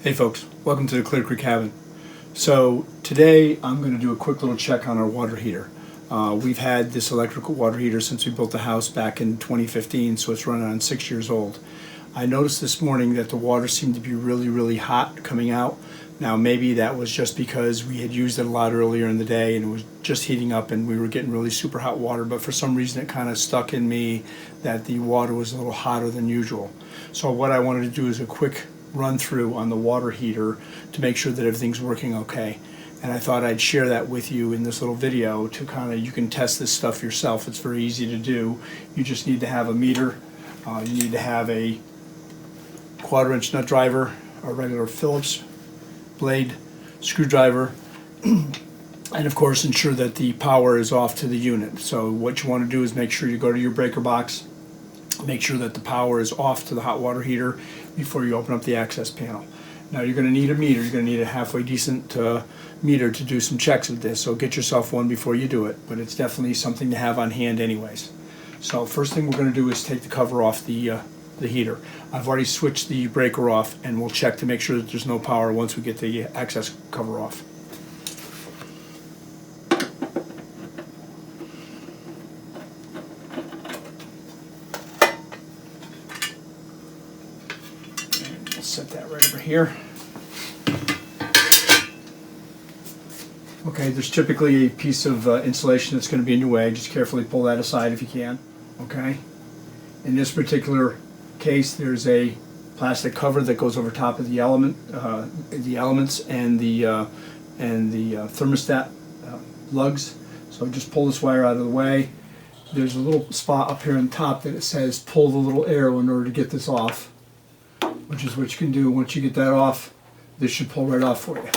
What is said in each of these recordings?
Hey folks, welcome to the Clear Creek Cabin. So today I'm going to do a quick little check on our water heater. We've had this electrical water heater since we built the house back in 2015, so it's running on 6 years old. I noticed this morning that the water seemed to be really hot coming out. Now maybe that was just because we had used it a lot earlier in the day and it was just heating up and we were getting really super hot water, but for some reason it kind of stuck in me that the water was a little hotter than usual. So what I wanted to do is a quick run through on the water heater to make sure that everything's working okay. And I thought I'd share that with you in this little video to you can test this stuff yourself. It's very easy to do. You just need to have a meter. You need to have a 1/4-inch nut driver, a regular Phillips blade screwdriver, and of course ensure that the power is off to the unit. So what you want to do is make sure you go to your breaker box, make sure that the power is off to the hot water heater before you open up the access panel. Now you're going to need a meter. You're going to need a halfway decent meter to do some checks with this, so get yourself one before you do it, but it's definitely something to have on hand anyways. So first thing we're going to do is take the cover off the heater. I've already switched the breaker off and we'll check to make sure that there's no power once we get the access cover off. We'll set that right over here. Okay, there's typically a piece of insulation that's going to be in your way. Just carefully pull that aside if you can. Okay. In this particular case, there's a plastic cover that goes over top of the elements and the thermostat lugs. So just pull this wire out of the way. There's a little spot up here on top that it says pull the little arrow in order to get this off, which is what you can do. Once you get that off, this should pull right off for you.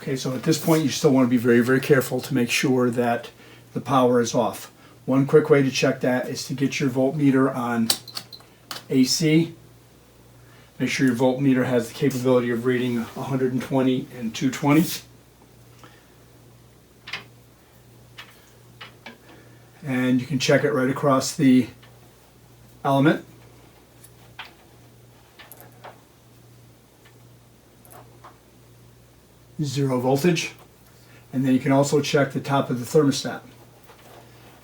Okay, so at this point you still want to be very careful to make sure that the power is off. One quick way to check that is to get your voltmeter on AC. Make sure your voltmeter has the capability of reading 120 and 220. And you can check it right across the element. Zero voltage. And then you can also check the top of the thermostat.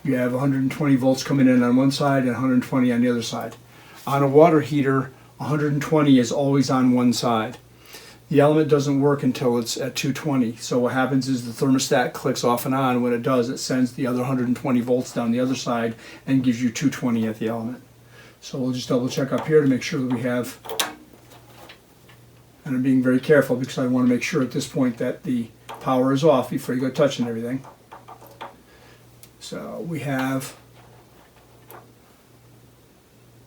You have 120 volts coming in on one side and 120 on the other side. On a water heater, 120 is always on one side. The element doesn't work until it's at 220. So what happens is the thermostat clicks off and on. When it does, it sends the other 120 volts down the other side and gives you 220 at the element. So we'll just double check up here to make sure that we have, and I'm being very careful because I want to make sure at this point that the power is off before you go touching everything. So we have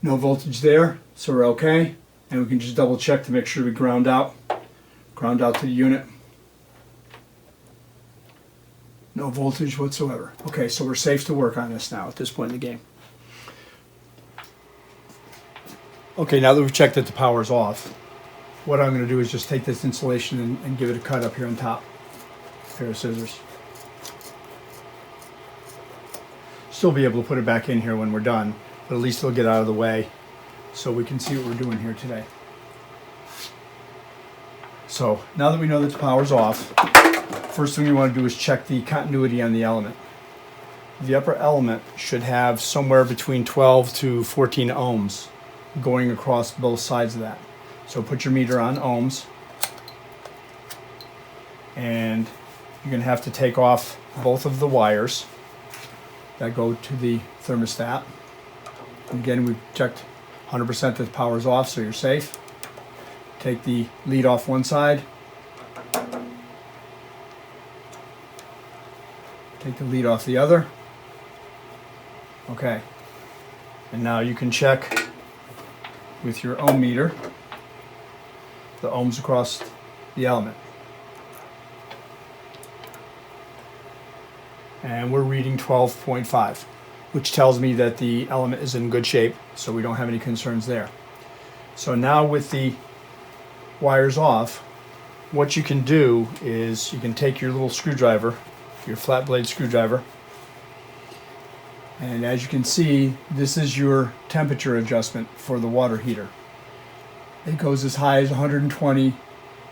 no voltage there, so we're okay. And we can just double check to make sure we ground out to the unit. No voltage whatsoever. Okay, so we're safe to work on this now at this point in the game. Okay, now that we've checked that the power is off, what I'm going to do is just take this insulation and give it a cut up here on top. A pair of scissors. Still be able to put it back in here when we're done, but at least it'll get out of the way so we can see what we're doing here today. So now that we know that the power's off, first thing we want to do is check the continuity on the element. The upper element should have somewhere between 12 to 14 ohms going across both sides of that. So put your meter on ohms, and you're going to have to take off both of the wires that go to the thermostat. And again, we've checked 100% that the power is off, so you're safe. Take the lead off one side. Take the lead off the other. Okay. And now you can check with your ohm meter the ohms across the element. And we're reading 12.5, which tells me that the element is in good shape, so we don't have any concerns there. So now with the wires off, what you can do is you can take your little screwdriver, your flat blade screwdriver, And as you can see, this is your temperature adjustment for the water heater. It goes as high as 120,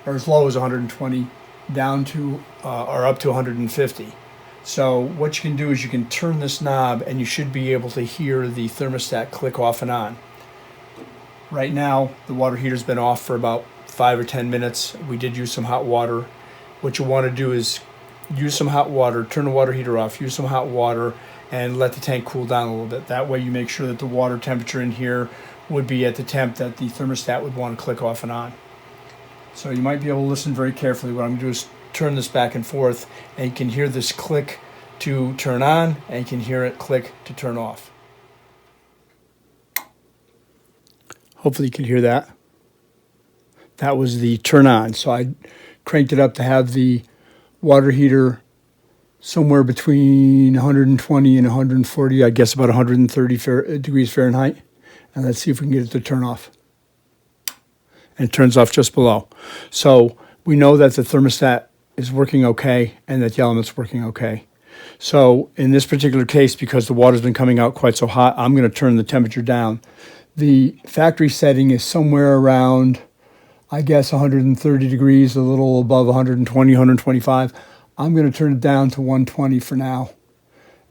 or as low as 120, down to or up to 150. So what you can do is you can turn this knob and you should be able to hear the thermostat click off and on. Right now, the water heater's been off for about 5 or 10 minutes. We did use some hot water. What you want to do is use some hot water, turn the water heater off, use some hot water, and let the tank cool down a little bit. That way you make sure that the water temperature in here would be at the temp that the thermostat would want to click off and on. So you might be able to listen very carefully. What I'm going to do is turn this back and forth, and you can hear this click to turn on, and you can hear it click to turn off. Hopefully you can hear that. That was the turn on. So I cranked it up to have the water heater somewhere between 120 and 140, I guess about 130 degrees Fahrenheit. And let's see if we can get it to turn off. And it turns off just below. So we know that the thermostat is working okay and that the element's working okay. So in this particular case, because the water's been coming out quite so hot, I'm going to turn the temperature down. The factory setting is somewhere around, I guess, 130 degrees, a little above 120, 125. I'm going to turn it down to 120 for now,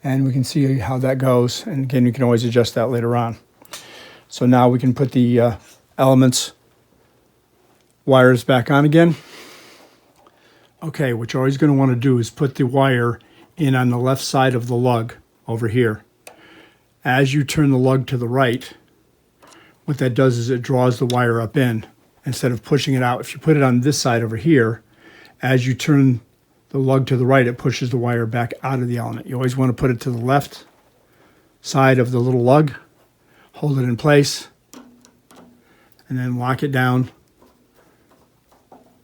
and we can see how that goes. And again, you can always adjust that later on. So now we can put the elements wires back on again. Okay, what you're always going to want to do is put the wire in on the left side of the lug over here. As you turn the lug to the right, what that does is it draws the wire up in instead of pushing it out. If you put it on this side over here, as you turn the lug to the right, it pushes the wire back out of the element. You always want to put it to the left side of the little lug, hold it in place, and then lock it down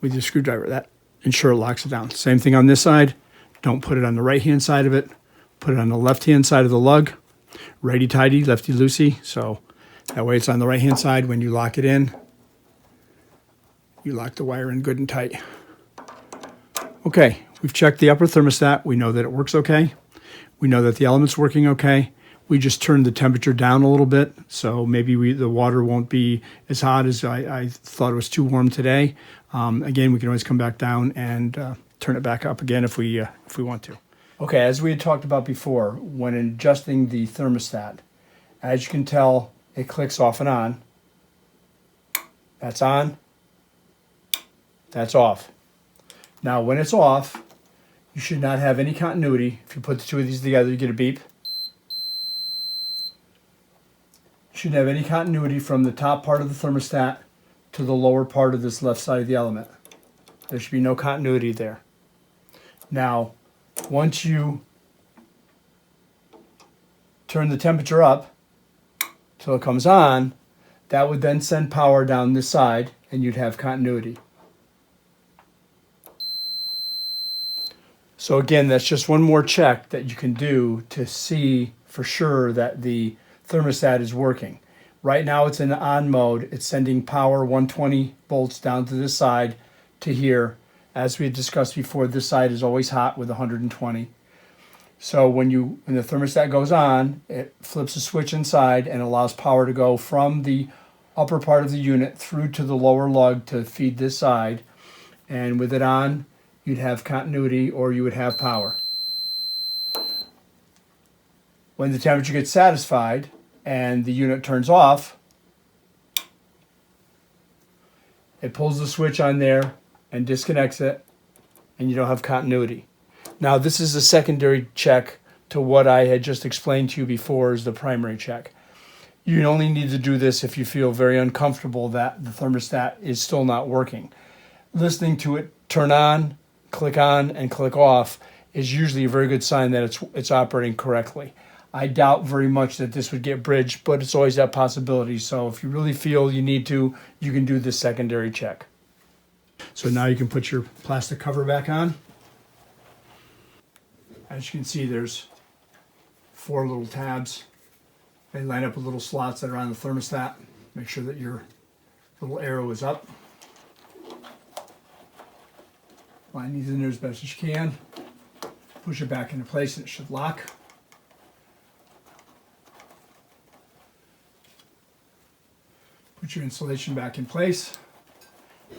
with your screwdriver. That ensure it locks it down. Same thing on this side. Don't put it on the right-hand side of it. Put it on the left-hand side of the lug. Righty-tighty, lefty-loosey. So that way it's on the right-hand side. When you lock it in, you lock the wire in good and tight. Okay, we've checked the upper thermostat. We know that it works okay. We know that the element's working okay. We just turned the temperature down a little bit, so maybe the water won't be as hot as I thought it was too warm today. Again, we can always come back down and turn it back up again if we want to. Okay, as we had talked about before, when adjusting the thermostat, as you can tell, it clicks off and on. That's on. That's off. Now, when it's off, you should not have any continuity. If you put the two of these together, you get a beep. You shouldn't have any continuity from the top part of the thermostat to the lower part of this left side of the element. There should be no continuity there. Now, once you turn the temperature up till it comes on, that would then send power down this side and you'd have continuity. So again, that's just one more check that you can do to see for sure that the thermostat is working. Right now it's in on mode. It's sending power 120 volts down to this side to here. As we discussed before, this side is always hot with 120. So when the thermostat goes on, it flips a switch inside and allows power to go from the upper part of the unit through to the lower lug to feed this side. And with it on, you'd have continuity or you would have power. When the temperature gets satisfied and the unit turns off, it pulls the switch on there and disconnects it, and you don't have continuity. Now, this is a secondary check to what I had just explained to you before is the primary check. You only need to do this if you feel very uncomfortable that the thermostat is still not working. Listening to it turn on, and click off is usually a very good sign that it's operating correctly. I doubt very much that this would get bridged, but it's always that possibility. So if you really feel you need to, you can do this secondary check. So now you can put your plastic cover back on. As you can see, there's 4 little tabs. They line up with little slots that are on the thermostat. Make sure that your little arrow is up. Line these in there as best as you can. Push it back into place and it should lock. Put your insulation back in place.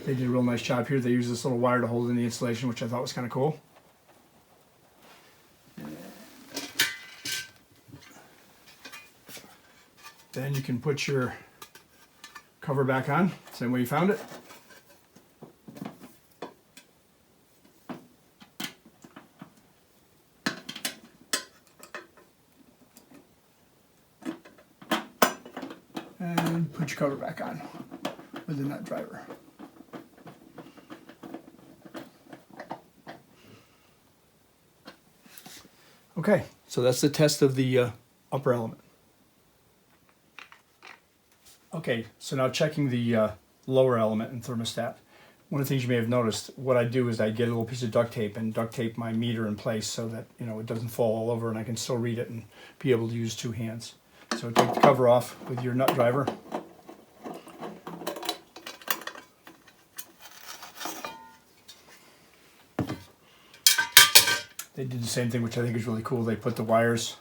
They did a real nice job here. They used this little wire to hold in the insulation, which I thought was kind of cool. Then you can put your cover back on, same way you found it. And put your cover back on with the nut driver. Okay, so that's the test of the upper element. Okay, so now checking the lower element in thermostat. One of the things you may have noticed, what I do is I get a little piece of duct tape and duct tape my meter in place so that it doesn't fall all over and I can still read it and be able to use two hands. So take the cover off with your nut driver. They did the same thing, which I think is really cool. They put the wires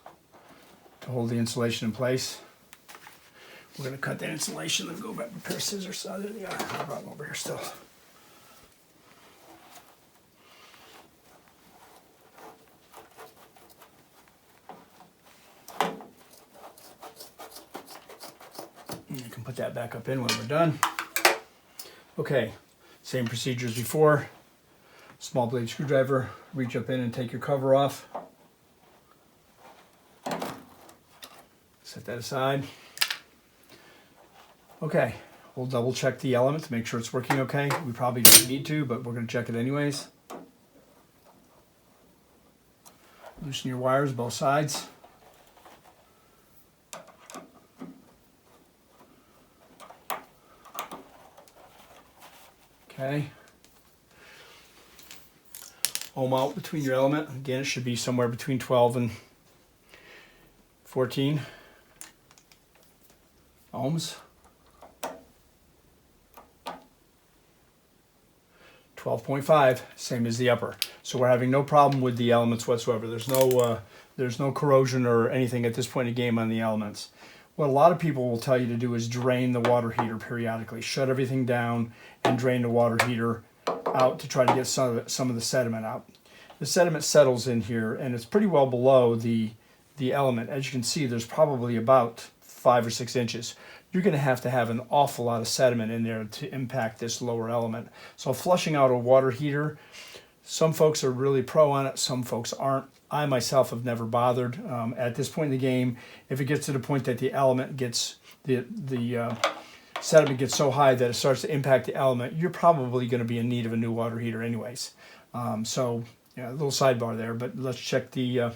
to hold the insulation in place. We're going to cut that insulation and go back with a pair of scissors. Oh, there they are. I brought them over here still. And you can put that back up in when we're done. Okay, same procedure as before. Small blade screwdriver, reach up in and take your cover off. Set that aside. Okay, we'll double check the element to make sure it's working okay. We probably don't need to, but we're going to check it anyways. Loosen your wires both sides. Okay. Ohm out between your element. Again, it should be somewhere between 12 and 14 ohms. 12.5, same as the upper. So we're having no problem with the elements whatsoever. There's no corrosion or anything at this point in the game on the elements. What a lot of people will tell you to do is drain the water heater periodically. Shut everything down and drain the water heater out to try to get some of the sediment out. The sediment settles in here and it's pretty well below the element. As you can see, there's probably about 5 or 6 inches. You're going to have an awful lot of sediment in there to impact this lower element. So flushing out a water heater, some folks are really pro on it, some folks aren't. I myself have never bothered. At this point in the game, if it gets to the point that the element gets, the sediment gets so high that it starts to impact the element, you're probably going to be in need of a new water heater anyways. So yeah, a little sidebar there, but let's check the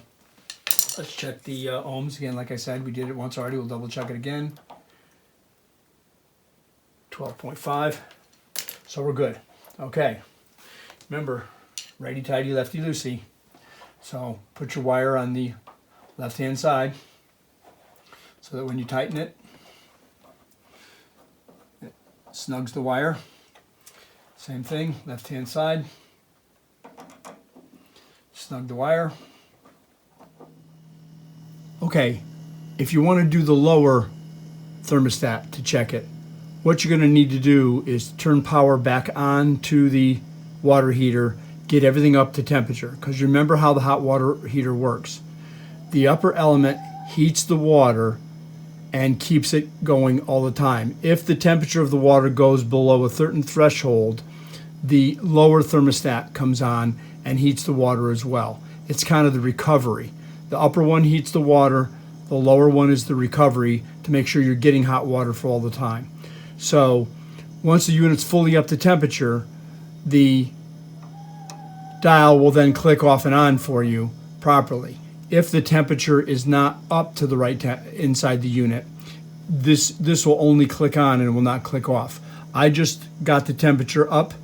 ohms again. Like I said, we did it once already. We'll double check it again. 12.5. So we're good. Okay. Remember, righty tighty, lefty loosey. So put your wire on the left hand side so that when you tighten it, it snugs the wire. Same thing, left hand side. Snug the wire. Okay, if you want to do the lower thermostat to check it, what you're going to need to do is turn power back on to the water heater, get everything up to temperature, because remember how the hot water heater works. The upper element heats the water and keeps it going all the time. If the temperature of the water goes below a certain threshold, the lower thermostat comes on and heats the water as well. It's kind of the recovery. The upper one heats the water, the lower one is the recovery to make sure you're getting hot water for all the time. So once the unit's fully up to temperature, the dial will then click off and on for you properly. If the temperature is not up to the right inside the unit, this will only click on and will not click off. I just got the temperature up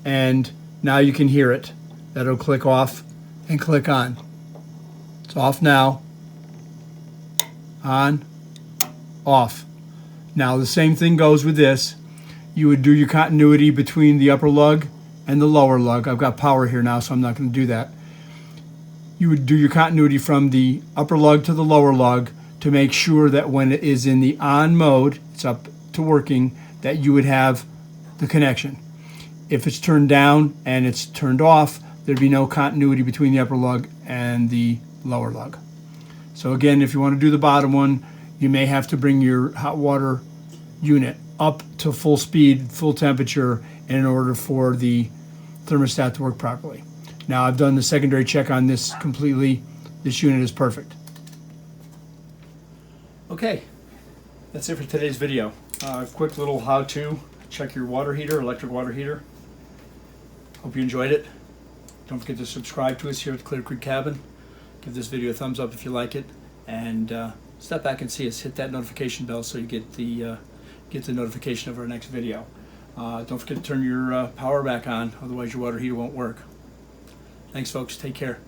and now you can hear it. That'll click off and click on. It's off now, on, off. Now the same thing goes with this. You would do your continuity between the upper lug and the lower lug. I've got power here now, so I'm not going to do that. You would do your continuity from the upper lug to the lower lug to make sure that when it is in the on mode, it's up to working, that you would have the connection. If it's turned down and it's turned off, there'd be no continuity between the upper lug and the lower lug. So again, if you want to do the bottom one, you may have to bring your hot water unit up to full speed, full temperature, in order for the thermostat to work properly. Now I've done the secondary check on this completely. This unit is perfect. Okay, that's it for today's video. Quick little how-to, check your water heater, electric water heater. Hope you enjoyed it. Don't forget to subscribe to us here at Clear Creek Cabin. Give this video a thumbs up if you like it, and step back and see us. Hit that notification bell so you get the notification of our next video. Don't forget to turn your power back on, otherwise your water heater won't work. Thanks folks, take care.